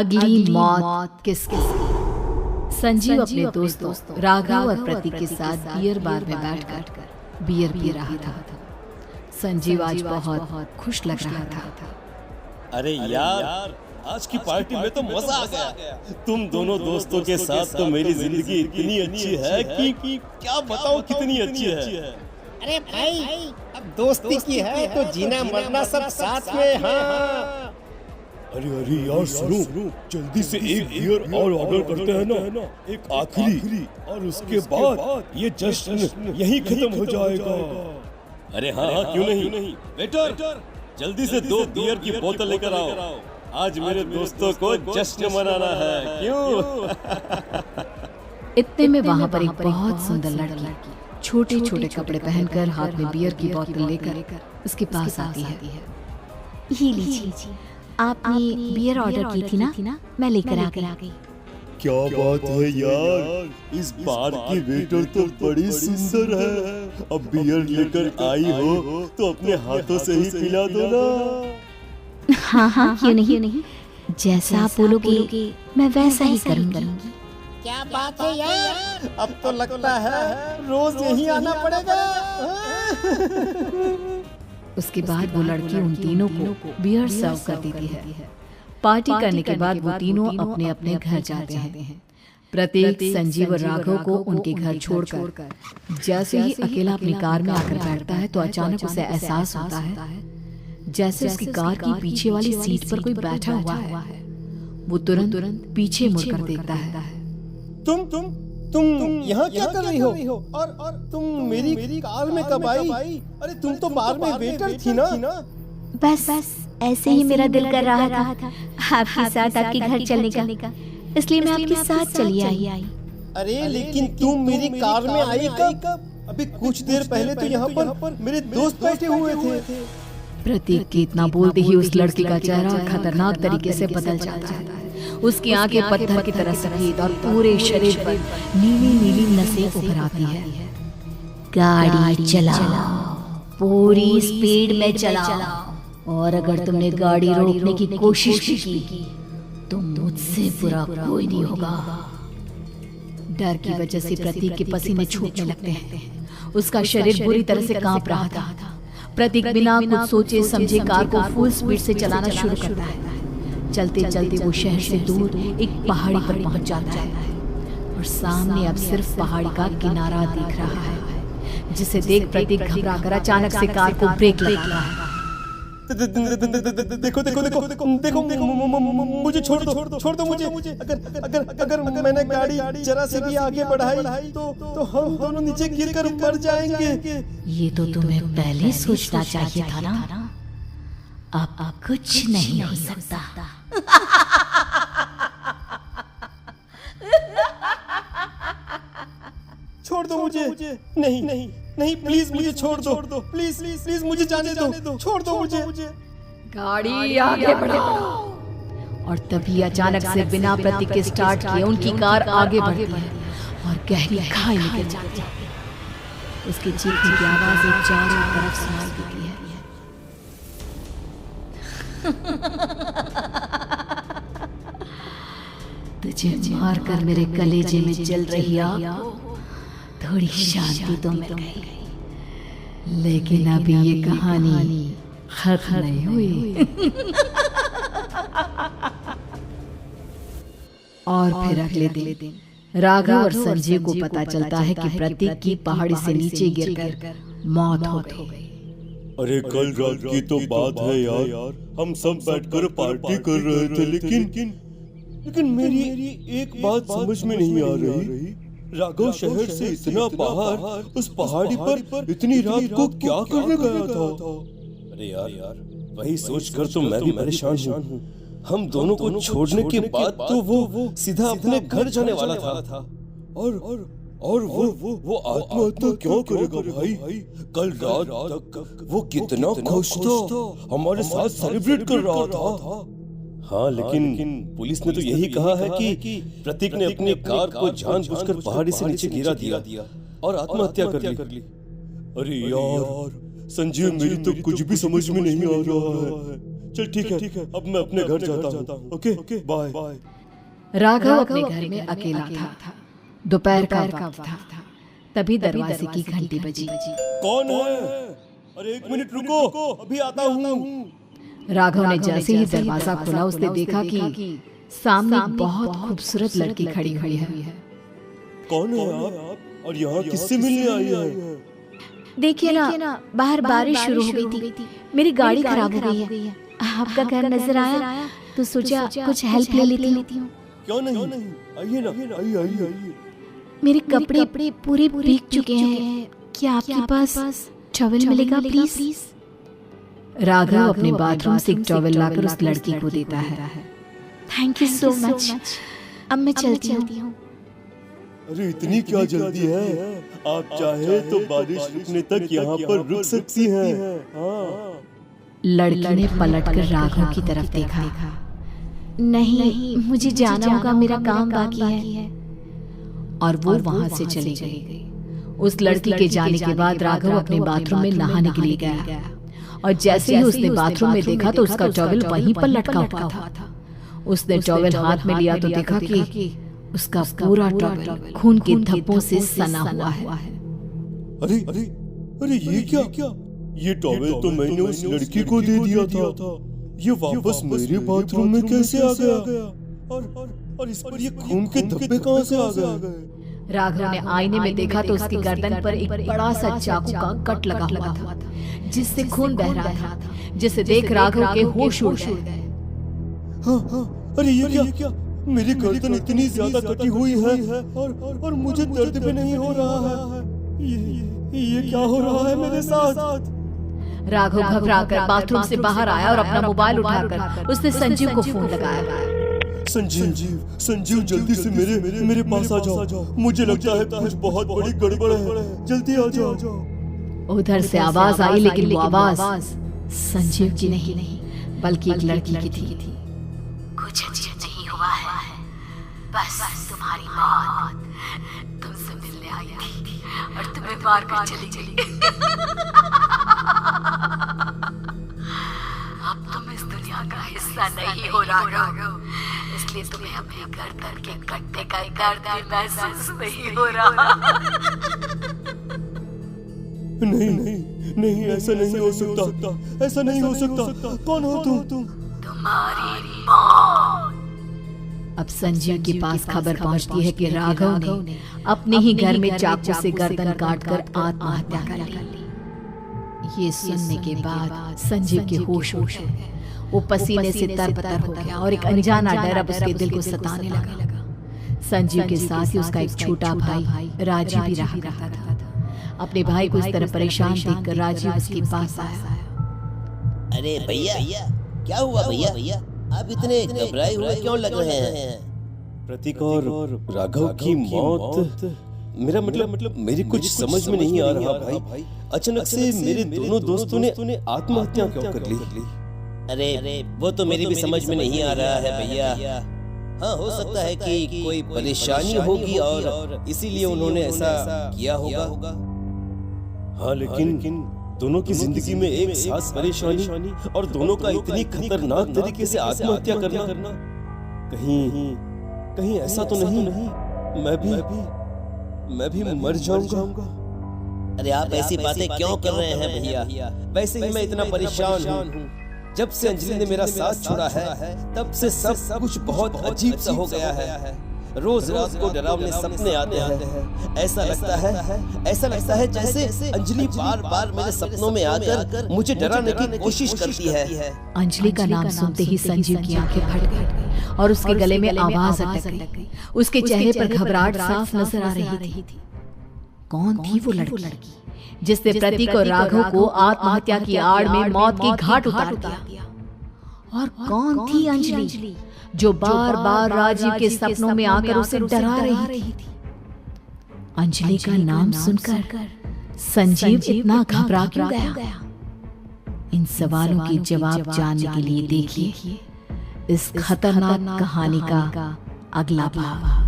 अगली मौत किसकी? संजीव अपने दोस्तों राघव और प्रतीक के साथ बियर बार में बैठकर बियर पी रहा था। संजीव आज बहुत खुश लग रहा था। अरे यार, आज की पार्टी में तो मजा आ गया। तुम दोनों दोस्तों के साथ तो मेरी जिंदगी इतनी अच्छी है कि क्या बताऊं कितनी अच्छी है। अरे भाई, अब दोस्ती की है तो जीना मरना सब साथ में। हाँ अरे यार सुनो, जल्दी से एक बियर और ऑर्डर करते हैं ना, एक आखिरी, और उसके बाद ये जश्न यहीं खत्म हो जाएगा। अरे हाँ, क्यों नहीं। वेटर, जल्दी से 2 बियर की बोतल लेकर आओ। आज मेरे दोस्तों को जश्न मनाना है। क्यों? इतने में वहाँ पर एक बहुत सुंदर लड़की छोटे छोटे कपड़े पहनकर हाथ में बियर की बोतल लेकर उसके पास आती है। ये लीजिए, आपने बियर ऑर्डर की थी ना, मैं लेकर आ गई। क्या बात है यार, इस बार की वेटर तो बड़ी सुंदर है। अब बियर लेकर आई हो तो अपने हाथों से ही पिला दो ना। हाँ, क्यों नहीं। जैसा आप बोलोगे मैं वैसा ही करूँगी। क्या बात है यार, अब तो लगता है रोज यही आना पड़ेगा। उसके बाद वो लड़की उन तीनों को बियर सर्व कर देती है। पार्टी करने के बाद वो तीनों अपने अपने घर जाते हैं। प्रतीक संजीव और राघव को उनके घर छोड़कर जैसे ही अकेला अपनी कार में आकर बैठता है तो अचानक उसे एहसास होता है जैसे उसकी कार की पीछे वाली सीट पर कोई बैठा हुआ है। वो तुरंत पीछे मुड़कर देखता है। तुम यहाँ क्या कर रही हो? और तुम मेरी कार में कब आई? अरे तुम तो बार में वेटर थी ना? बस ऐसे ही मेरा दिल कर रहा था आपके साथ आपके घर चलने का, इसलिए मैं आपके साथ चली आई। अरे लेकिन तुम मेरी कार में आई कब? अभी कुछ देर पहले तो यहाँ पर मेरे दोस्त बैठे हुए थे। प्रतीक के इतना बोलते ही उस लड़की का चेहरा खतरनाक तरीके से बदल जाता है। उसकी आंखें पत्थर की तरह सफेद और पूरे शरीर पर नीली नसें उभर आती है। गाड़ी चलाओ, पूरी स्पीड में चलाओ, और अगर तुमने गाड़ी रोकने की कोशिश की तो मुझसे बुरा कोई नहीं होगा। डर की वजह से प्रतीक के पसीने छूटने लगते हैं। उसका शरीर बुरी तरह से कांप रहा था। प्रतीक बिना कुछ सोचे समझे कार को फुल स्पीड से चलाना शुरू करता है। चलते चलते वो शहर से दूर एक पहाड़ी पर पहुंच जाता है और सामने अब सिर्फ पहाड़ी का किनारा दिख रहा है, जिसे देख प्रतीक घबराकर अचानक से कार को ब्रेक लगाता है। देखो, मुझे छोड़ दो मुझे। अगर मैंने गाड़ी जरा से भी आगे बढ़ाई तो हम दोनों नीचे गिरकर मर जाएंगे। ये तो तुम्हें पहले सोचना चाहिए था ना। अब कुछ नहीं हो सकता। छोड़ दो मुझे। नहीं, प्लीज मुझे छोड़ दो। प्लीज मुझे जाने दो। छोड़ दो मुझे। गाड़ी आगे बढ़ाओ। और तभी अचानक से बिना प्रतीक के स्टार्ट किए उनकी कार आगे बढ़ती है और गहरी खाई में गिर जाती है। उसकी चीखने की आवाज एक चारों तरफ सुनाई देती है। तुझे मारकर मेरे कलेजे में जल रही आग थोड़ी शांति तो मिल गई, लेकिन अभी ये कहानी खत्म नहीं हुई। और फिर अगले दिन राघव और संजीव को पता चलता है कि प्रतीक की पहाड़ी से नीचे गिरकर मौत हो गई। अरे कल रात की तो बात है यार, हम सब बैठकर पार्टी कर रहे थे, लेकिन मेरी एक बात समझ में नहीं आ रही। राघव शहर से इतना बाहर उस पहाड़ी पर इतनी रात को क्या करने गया था? अरे यार, वही सोचकर तो मैं भी परेशान हूँ। हम दोनों को छोड़ने के बाद तो वो सीधा अपने घर जाने वाला था। और वो आत्महत्या क्यों करेगा भाई? कल रात तक वो कितना खुश था, हमारे साथ सेलिब्रेट कर रहा था। हाँ, लेकिन पुलिस ने तो यही कहा है कि प्रतीक ने अपनी कार को जानबूझकर पहाड़ी से नीचे गिरा दिया और आत्महत्या कर ली। अरे यार संजीव, मेरी तो कुछ भी समझ में नहीं आ रहा है। चल ठीक है, अब मैं अपने घर जाता हूँ। Okay bye. राघव अपने घर में अकेला था। दोपहर का वक्त था। तभी दरवाजे की घंटी बजी। कौन है? अरे 1 मिनट रुको, अभी आता हूँ। राघव ने जैसे ही दरवाजा खोला उसने देखा कि सामने बहुत खूबसूरत लड़की खड़ी हुई है। कौन है आप? और यहाँ किससे मिलने आई है? देखिए ना, बाहर बारिश शुरू हो गई थी। मेरी गाड़ी खराब हो गई है। आपका घर नजर आया तो सोचा कुछ हेल्प ले लेती हूँ। क्यों नहीं? आइए ना, आइए। मेरे कपड़े पूरे भीग चुके हैं। क्या आपके पास टॉवल मिलेगा प्लीज? राघव अपने बाथरूम से एक टॉवल लाकर उस लड़की को देता है। Thank you so much. अब मैं चलती हूँ। अरे इतनी क्या जल्दी है? आप चाहे तो बारिश रुकने तक यहाँ पर रुक सकती हैं। हाँ। लड़की ने पलटकर राघव की तरफ देखा। नहीं, मुझे जाना होगा, मेरा काम बाकी है। और वो वहां से चली गई। उस लड़की के जाने के बाद राघव अपने बाथरूम में नहाने के लिए गया और जैसे ही उसने बाथरूम में देखा तो उसका टॉवल वहीं पर लटका हुआ था। उसने टॉवल हाथ में लिया तो देखा कि उसका पूरा टॉवल खून के धब्बों से सना हुआ है। अरे ये क्या? ये टॉवल तो मैंने उस लड़की को दे दिया था। ये वापस मेरे बाथरूम में कैसे आ गया? और इस पर ये खून के धब्बे कहाँ से आ गए? राघव ने आईने में देखा तो उसकी गर्दन पर एक बड़ा सा चाकू का कट लगा हुआ था जिससे खून बह रहा था, जिसे देख राघव के होश उड़ गए। हाँ, अरे ये क्या? मेरी गर्दन इतनी ज्यादा कटी हुई है और मुझे दर्द भी नहीं हो रहा है। ये क्या हो रहा है मेरे साथ? राघव घबराकर बाथरूम से बाहर आया और अपना मोबाइल उठाकर उसने संजीव को फोन लगाया। संजीव जल्दी से मेरे पास आ जाओ। मुझे लगता है कुछ बहुत बड़ी गड़बड़ है। जल्दी आ जाओ। उधर से आवाज आई लेकिन वो आवाज संजीव की नहीं बल्कि एक लड़की की थी। कुछ अजीब नहीं हुआ है, बस तुम्हारी मौत तुमसे मिलने आई थी और तुम्हें मार कर चली गई। अब तुम इस दुनिया का हिस्सा नहीं हो राघव, इसलिए तुम्हें अपने गर्दन के कटने का दर्द महसूस नहीं हो रहा। नहीं, ऐसा नहीं हो सकता। ऐसा नहीं हो सकता। कौन हो तुम? तुम्हारी मौत। अब संजीव के पास खबर पहुंचती है कि राघव ने अपने ही घर में चाकू से गर्दन काटकर आत्महत्या कर ली। ये सुनने के बाद संजीव के होश उड़ गए। वो पसीने से तरबतर हो गया और एक अनजाना डर अब उसके दिल को सताने लगा। संजीव के साथ ही उसका एक छोटा भाई राजीव भी रहा करता था। अपने भाई को इस तरह परेशान देखकर राजीव उसके पास आया। अरे भैया, क्या हुआ भैया? आप इतने घबराए हुए क्यों लग रहे हैं? प्रतीक और राघव की मौत, मेरा मतलब मेरी कुछ समझ में नहीं आ रहा भाई। अचानक से मेरे दोनों दोस्तों ने आत्महत्या क्यों कर ली? अरे वो तो मेरी भी समझ में नहीं आ रहा है भैया। हाँ, हो सकता है कि कोई परेशानी होगी और इसीलिए उन्होंने ऐसा किया होगा। हाँ, लेकिन दोनों की जिंदगी में एक साथ परेशानी और दोनों का इतनी खतरनाक तरीके से आत्महत्या करना, कहीं ऐसा तो नहीं मैं भी मर जाऊंगा? अरे आप ऐसी बातें क्यों कर रहे हैं भैया? वैसे ही मैं इतना परेशान हूँ। जब से अंजलि ने मेरा साथ छोड़ा है तब से सब कुछ बहुत अजीब सा हो गया है। रोज रात को डरावने सपने आते हैं। ऐसा लगता है जैसे अंजलि बार बार मेरे सपनों में आकर मुझे डराने की कोशिश करती है। अंजलि का नाम सुनते ही संजीव की आंखें फट गई और उसके गले में आवाज अटक गई। उसके चेहरे पर घबराहट साफ नजर आ रही थी। कौन थी वो लड़की जिसने प्रतीक और राघव को आत्महत्या की आड़ में मौत की घाट उतार दिया? और कौन थी अंजलि जो बार बार राजीव के सपनों में आकर उसे डरा रही थी? अंजलि का नाम सुनकर संजीव इतना घबरा क्यों गया? इन सवालों के जवाब जानने के लिए देखिए इस खतरनाक कहानी का अगला भाग।